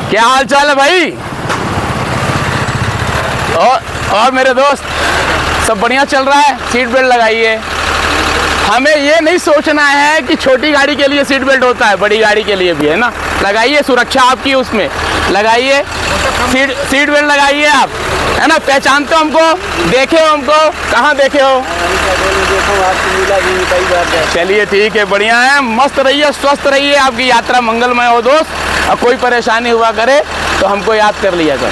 क्या हाल चाल है भाई? और मेरे दोस्त, सब बढ़िया चल रहा है? सीट बेल्ट लगाइए। हमें ये नहीं सोचना है कि छोटी गाड़ी के लिए सीट बेल्ट होता है, बड़ी गाड़ी के लिए भी है ना। लगाइए, सुरक्षा आपकी उसमें लगाइए। सीट बेल्ट लगाइए आप, है ना। पहचानते हो हमको? देखे हो हमको? कहाँ देखे हो? चलिए ठीक है, बढ़िया है। मस्त रहिए, स्वस्थ रहिए, आपकी यात्रा मंगलमय हो दोस्त। और कोई परेशानी हुआ करे तो हमको याद कर लिया कर।